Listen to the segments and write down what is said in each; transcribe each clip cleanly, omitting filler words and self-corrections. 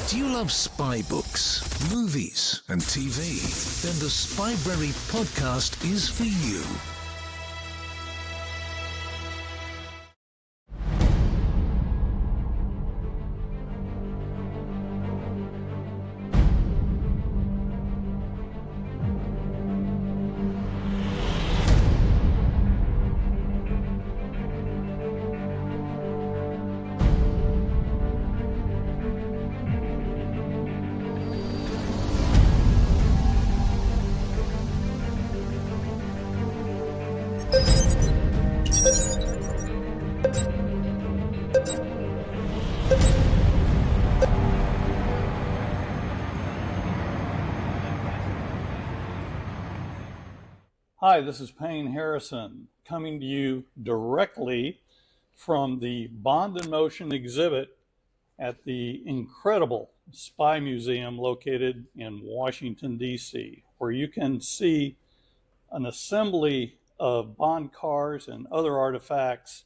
Do you love spy books, movies, and TV? Then the Spybrary Podcast is for you. Hi, this is Payne Harrison coming to you directly from the Bond in Motion exhibit at the incredible Spy Museum located in Washington, D.C., where you can see an assembly of Bond cars and other artifacts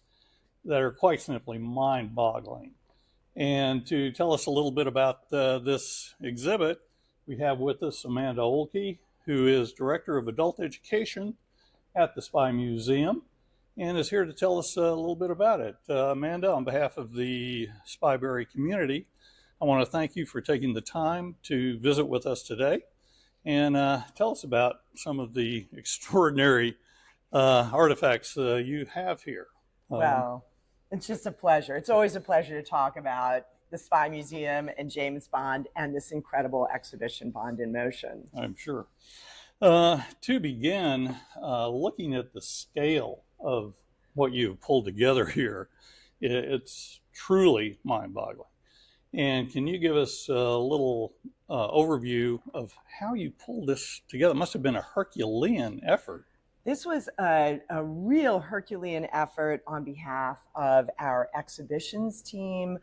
that are quite simply mind-boggling. And to tell us a little bit about this exhibit, we have with us Amanda Ohlke, who is Director of Adult Education at the Spy Museum, and is here to tell us a little bit about it. Amanda, on behalf of the Spybrary community, I want to thank you for taking the time to visit with us today and tell us about some of the extraordinary artifacts you have here. Well, it's just a pleasure. It's always a pleasure to talk about the Spy Museum and James Bond and this incredible exhibition, Bond in Motion. I'm sure. To begin, looking at the scale of what you've pulled together here, it's truly mind-boggling. And can you give us a little overview of how you pulled this together? It must have been a Herculean effort. This was a real Herculean effort on behalf of our exhibitions team.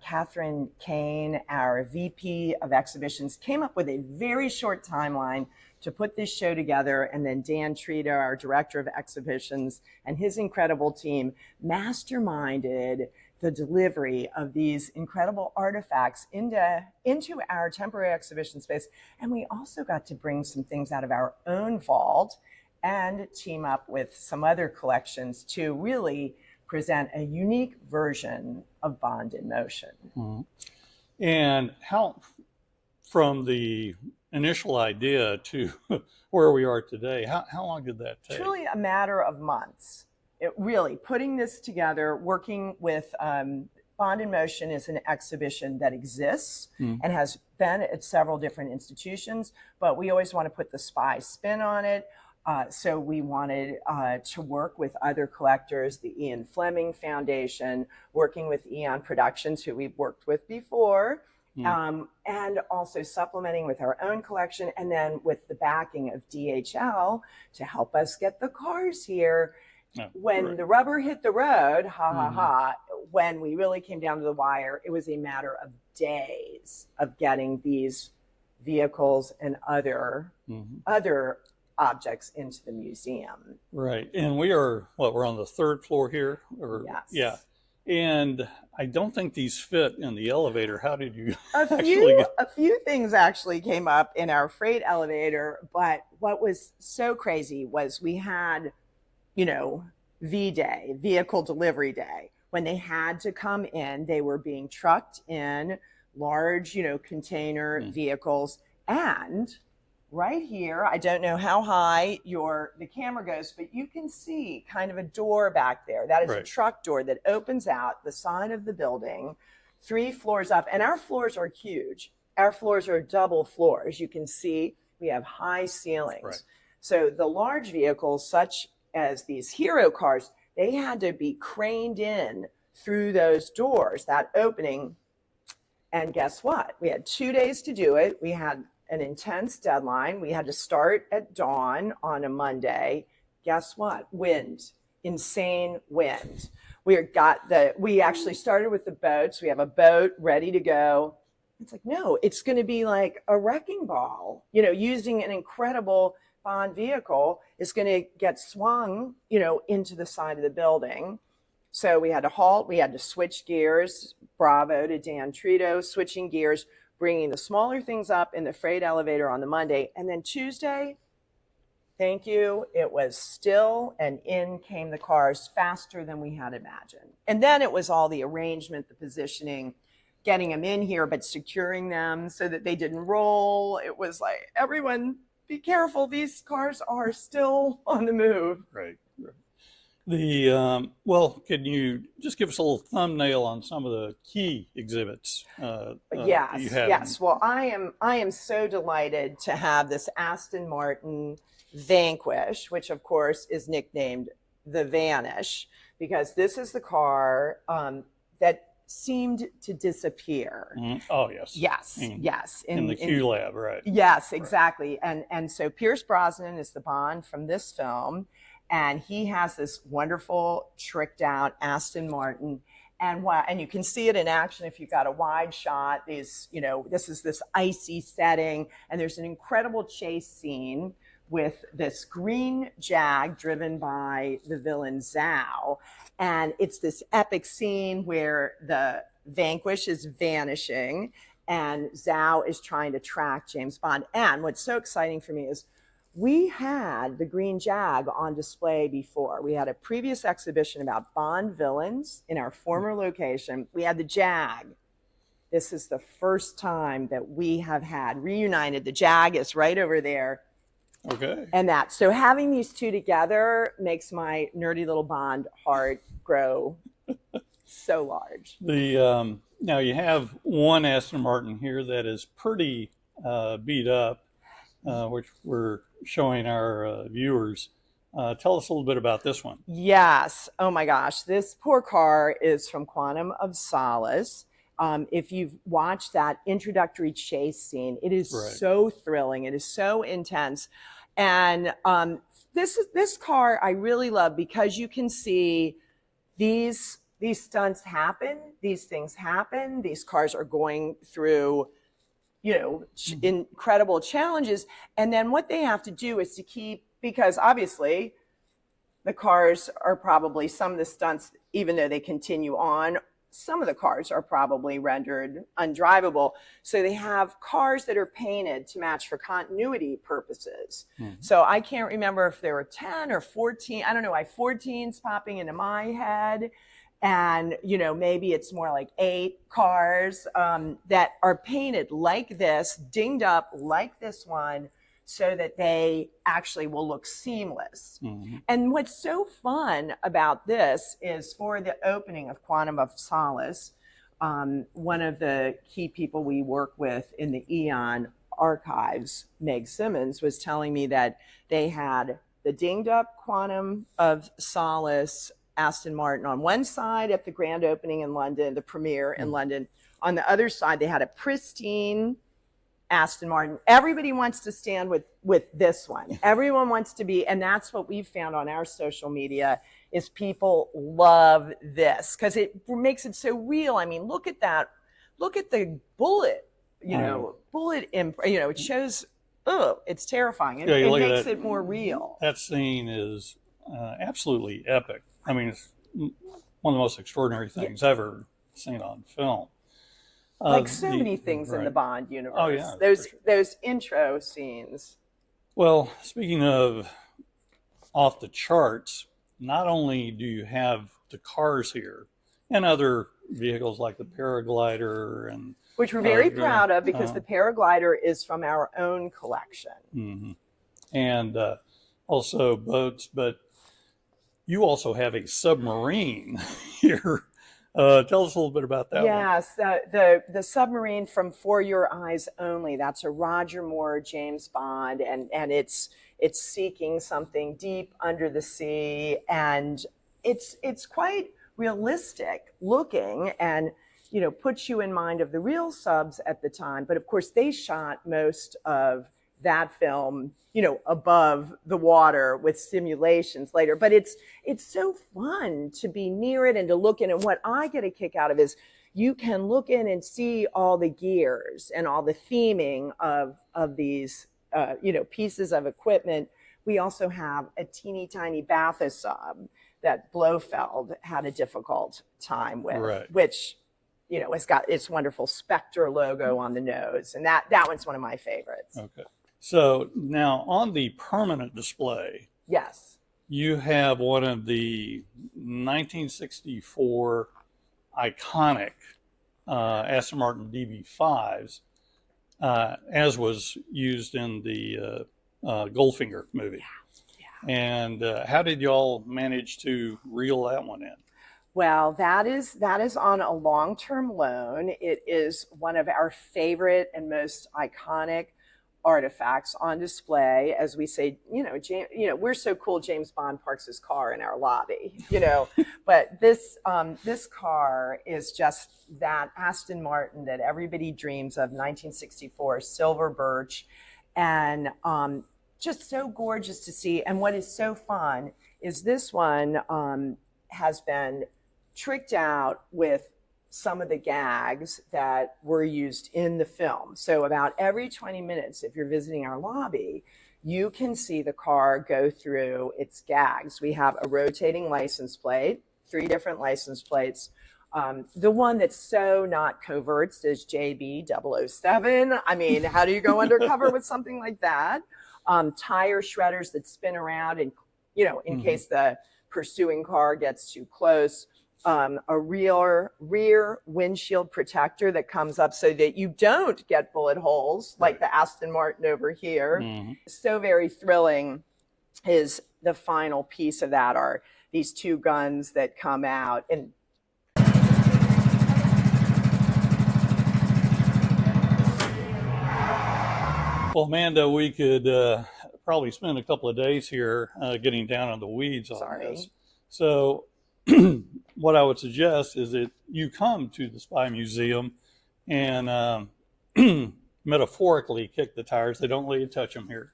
Catherine Kane, our VP of exhibitions, came up with a very short timeline to put this show together, and then Dan Trito, our director of exhibitions, and his incredible team masterminded the delivery of these incredible artifacts into our temporary exhibition space. And we also got to bring some things out of our own vault and team up with some other collections to really present a unique version of Bond in Motion. Mm-hmm. And how, from the initial idea to where we are today, how long did that take? Truly a matter of months. It really, putting this together, working with Bond in Motion is an exhibition that exists and has been at several different institutions, but we always want to put the spy spin on it. So we wanted to work with other collectors, the Ian Fleming Foundation, working with Eon Productions, who we've worked with before, and also supplementing with our own collection, and then with the backing of DHL to help us get the cars here. When the rubber hit the road, when we really came down to the wire, it was a matter of days of getting these vehicles and other objects into the museum. Right. And we're on the third floor here? Yes. Yeah. And I don't think these fit in the elevator. How did you A few things actually came up in our freight elevator, but what was so crazy was we had, V-Day, Vehicle Delivery Day. When they had to come in, they were being trucked in large, container vehicles. And right here, I don't know how high the camera goes, but you can see kind of a door back there. That is a truck door that opens out the side of the building, 3 floors up. And our floors are huge. Our floors are double floors. You can see we have high ceilings. Right. So the large vehicles, such as these hero cars, they had to be craned in through those doors, that opening. And guess what? We had 2 days to do it. We had an intense deadline. We had to start at dawn on a Monday. Guess what? Wind, insane wind. We actually started with the boats. We have a boat ready to go. It's like, no, it's going to be like a wrecking ball, using an incredible Bond vehicle is going to get swung, into the side of the building. So we had to halt. We had to switch gears. Bravo to Dan Trito, switching gears, bringing the smaller things up in the freight elevator on the Monday. And then Tuesday, thank you, it was still, and in came the cars faster than we had imagined. And then it was all the arrangement, the positioning, getting them in here, but securing them so that they didn't roll. It was like, everyone, be careful. These cars are still on the move. Right. Well, can you just give us a little thumbnail on some of the key exhibits? Yes. Well, I am so delighted to have this Aston Martin Vanquish, which of course is nicknamed the Vanish, because this is the car that seemed to disappear. Oh, yes. Yes. In the Q Lab, right. Yes, exactly. Right. And so Pierce Brosnan is the Bond from this film, and he has this wonderful tricked out Aston Martin. And you can see it in action if you've got a wide shot. This is this icy setting, and there's an incredible chase scene with this green Jag driven by the villain Zhao. And it's this epic scene where the Vanquish is vanishing and Zhao is trying to track James Bond. And what's so exciting for me is we had the green Jag on display before. We had a previous exhibition about Bond villains in our former location. We had the Jag. This is the first time that we have had reunited. The Jag is right over there. Okay. And so having these two together makes my nerdy little Bond heart grow so large. Now you have one Aston Martin here that is pretty beat up, which we're showing our viewers. Tell us a little bit about this one. Yes. Oh my gosh. This poor car is from Quantum of Solace. If you've watched that introductory chase scene, it is so thrilling. It is so intense. And this car I really love because you can see these stunts happen, these things happen, these cars are going through, incredible challenges. And then what they have to do is to keep, because obviously the cars are probably, some of the stunts, even though they continue on, some of the cars are probably rendered undrivable. So they have cars that are painted to match for continuity purposes. So I can't remember if there were 10 or 14. I don't know. I have 14s popping into my head. And, maybe it's more like 8 cars that are painted like this, dinged up like this one, so that they actually will look seamless. And what's so fun about this is for the opening of Quantum of Solace, one of the key people we work with in the Eon archives, Meg Simmons, was telling me that they had the dinged up Quantum of Solace Aston Martin on one side at the grand opening in London, the premiere in London. On the other side, they had a pristine Aston Martin. Everybody wants to stand with this one. Everyone wants to be, and that's what we've found on our social media, is people love this because it makes it so real. I mean, look at that. Look at the bullet, it shows, it's terrifying. It makes it more real. That scene is absolutely epic. I mean, it's one of the most extraordinary things ever seen on film. Like so many things in the Bond universe. Oh, yeah. Those intro scenes. Well, speaking of off the charts, not only do you have the cars here and other vehicles like the paraglider, and which we're very proud of because the paraglider is from our own collection. And also boats, but you also have a submarine here. Tell us a little bit about that. Yes, the submarine from For Your Eyes Only. That's a Roger Moore James Bond, and it's seeking something deep under the sea, and it's quite realistic looking, and puts you in mind of the real subs at the time. But of course, they shot most of that film above the water with simulations later. But it's so fun to be near it and to look in. And what I get a kick out of is you can look in and see all the gears and all the theming of these, pieces of equipment. We also have a teeny tiny Bathysub that Blofeld had a difficult time with, which, it's got its wonderful Spectre logo on the nose, and that one's one of my favorites. Okay. So now on the permanent display, Yes. you have one of the 1964 iconic Aston Martin DB5s, as was used in the Goldfinger movie. Yeah. And how did y'all manage to reel that one in? Well, that is on a long-term loan. It is one of our favorite and most iconic artifacts on display. As we say, we're so cool. James Bond parks his car in our lobby, But this car is just that Aston Martin that everybody dreams of, 1964, silver birch, and just so gorgeous to see. And what is so fun is this one has been tricked out with some of the gags that were used in the film. So about every 20 minutes, if you're visiting our lobby, you can see the car go through its gags. We have a rotating license plate, 3 different license plates. The one that's so not covert is JB007. I mean, how do you go undercover with something like that? Tire shredders that spin around and, in case the pursuing car gets too close. A rear windshield protector that comes up so that you don't get bullet holes like the Aston Martin over here. Mm-hmm. So very thrilling is the final piece of that are these 2 guns that come out. And Well, Amanda, we could probably spend a couple of days here getting down on the weeds on this. So what I would suggest is that you come to the Spy Museum and metaphorically kick the tires. They don't let you touch them here.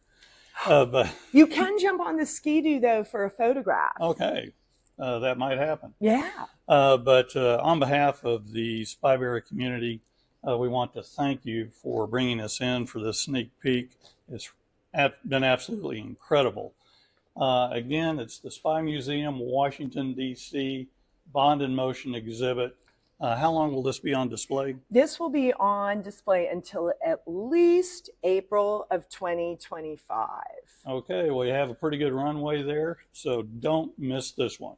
But you can jump on the Ski-Doo, though, for a photograph. Okay, that might happen. Yeah. But on behalf of the Spybrary community, we want to thank you for bringing us in for this sneak peek. It's been absolutely incredible. Again, it's the Spy Museum, Washington, D.C., Bond in Motion exhibit. How long will this be on display? This will be on display until at least April of 2025. Okay, well, you have a pretty good runway there, so don't miss this one.